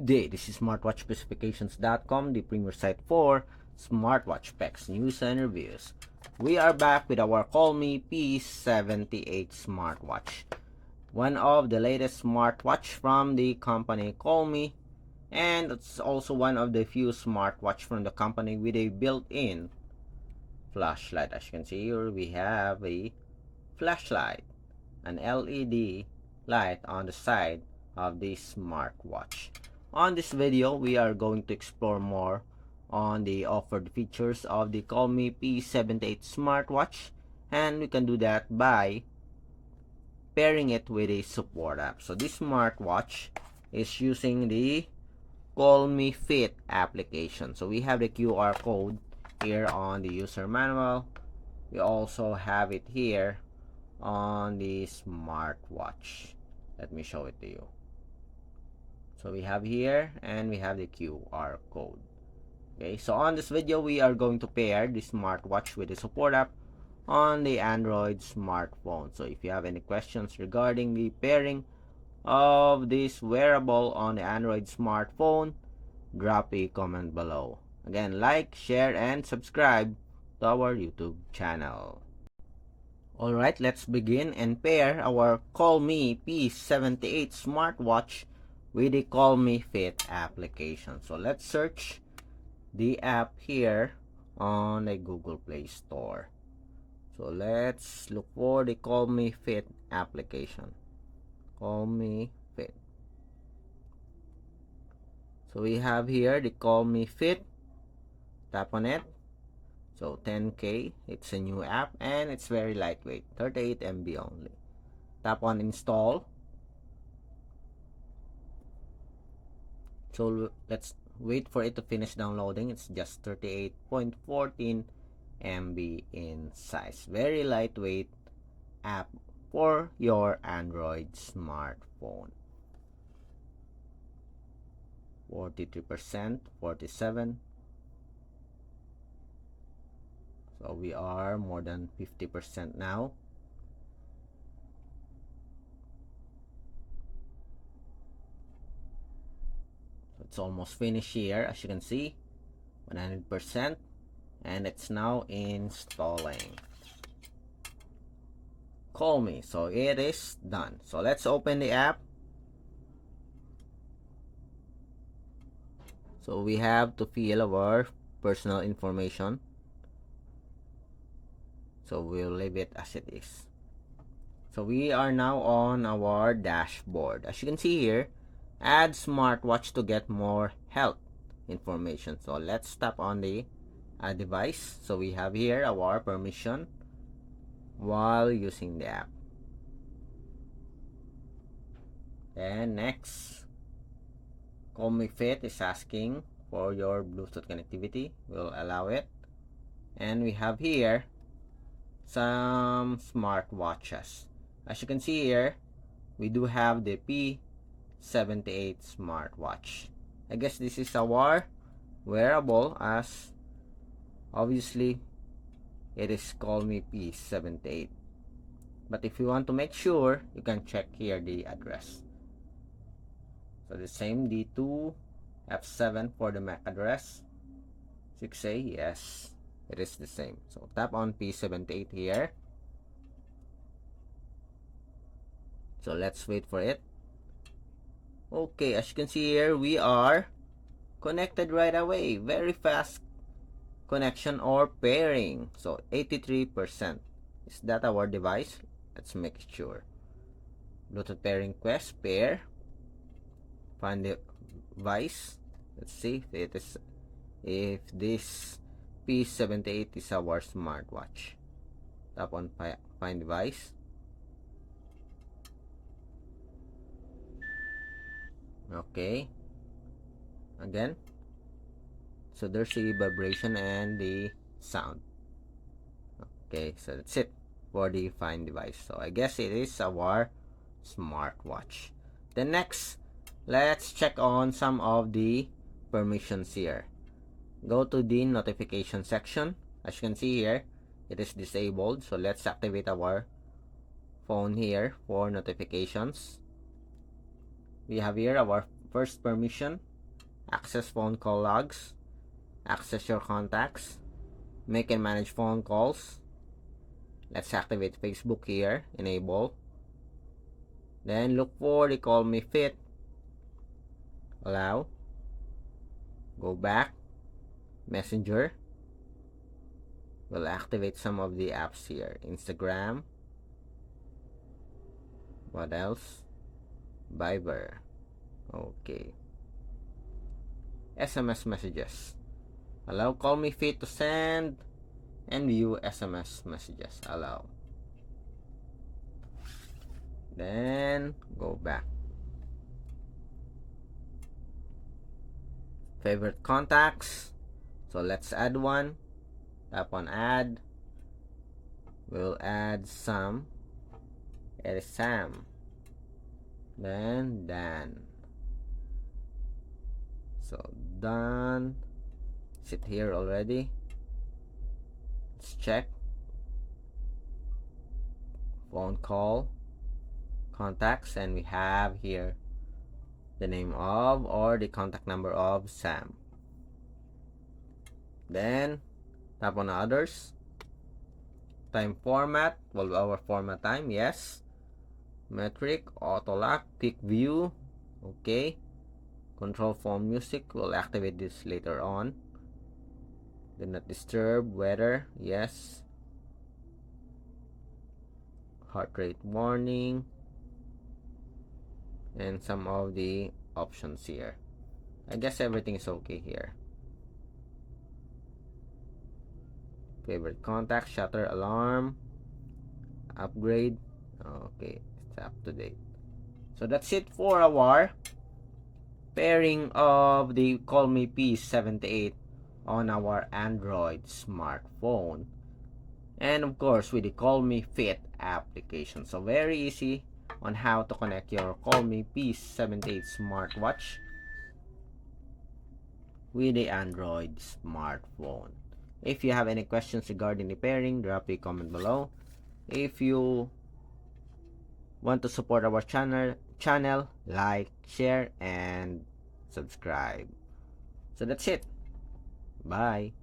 Good day, this is smartwatchspecifications.com, the premier site for smartwatch specs, news, and reviews. We are back with our Colmi P78 smartwatch, one of the latest smartwatch from the company Colmi, and it's also one of the few smartwatch from the company with a built-in flashlight. As you can see here, we have a flashlight, an LED light on the side of this smartwatch. On this video, we are going to explore more on the offered features of the Colmi P78 smartwatch, and we can do that by pairing it with a support app. So this smartwatch is using the Colmi Fit application. So we have the QR code here on the user manual. We also have it here on the smartwatch. Let me show it to you. So we have here and we have the QR code. Okay, so on this video we are going to pair the smartwatch with the support app on the Android smartphone. So if you have any questions regarding the pairing of this wearable on the Android smartphone, drop a comment below. Again, like, share, and subscribe to our YouTube channel. Alright, let's begin and pair our Colmi P78 smartwatch with the Colmi Fit application. So let's search the app here on the Google Play Store. So let's look for the Colmi Fit application. Colmi Fit. So we have here the Colmi Fit. Tap on it. So 10K, it's a new app and it's very lightweight, 38 MB only. Tap on install. So let's wait for it to finish downloading. It's just 38.14 MB in size. Very lightweight app for your Android smartphone. 43%, 47%. So we are more than 50% now. It's almost finished here, as you can see, 100%, and it's now installing Colmi. So it is done. So let's open the app. So we have to fill our personal information. So we'll leave it as it is. So we are now on our dashboard. As you can see here, add smartwatch to get more health information. So let's tap on the device. So we have here our permission while using the app. And next, Colmi Fit is asking for your Bluetooth connectivity. We'll allow it. And we have here some smartwatches. As you can see here, we do have the P78 smartwatch. I guess this is our wearable, as obviously it is Colmi P78. But if you want to make sure, you can check here the address. So the same D2 F7 for the MAC address. 6A, yes, it is the same. So tap on P78 here. So let's wait for it. Okay, as you can see here, we are connected right away. Very fast connection or pairing. So 83%. Is that our device? Let's make sure. Bluetooth pairing quest, pair. Find the device. Let's see if this P78 is our smartwatch. Tap on find device. Okay, again, so there's a vibration and the sound. Okay, so that's it for the find device. So I guess it is our smartwatch. Then next, let's check on some of the permissions here. Go to the notification section. As you can see here, it is disabled. So let's activate our phone here for notifications. We have here our first permission, access phone call logs, access your contacts, make and manage phone calls. Let's activate Facebook here, enable. Then look for the Colmi Fit, allow, go back, Messenger. We'll activate some of the apps here, Instagram, what else, Viber, okay. SMS messages, allow Colmi Fit to send and view SMS messages, allow. Then go back, favorite contacts, so let's add one. Tap on add. We'll add Sam. It is Sam. Then Dan. So done. Is it here already? Let's check. Phone call, contacts, and we have here the name of or the contact number of Sam. Then tap on others. Time format, 12-hour format time, yes. Metric, auto lock, quick view, okay. Control phone music, we'll activate this later on. Do not disturb, weather, yes. Heart rate warning, and some of the options here. I guess everything is okay here. Favorite contact, shutter alarm, upgrade, okay, it's up to date. So that's it for our pairing of the Colmi P78 on our Android smartphone, and of course with the Colmi Fit application. So very easy on how to connect your Colmi P78 smartwatch with the Android smartphone. If you have any questions regarding the pairing, drop a comment below. If you want to support our channel, like, share, and subscribe. So that's it. Bye.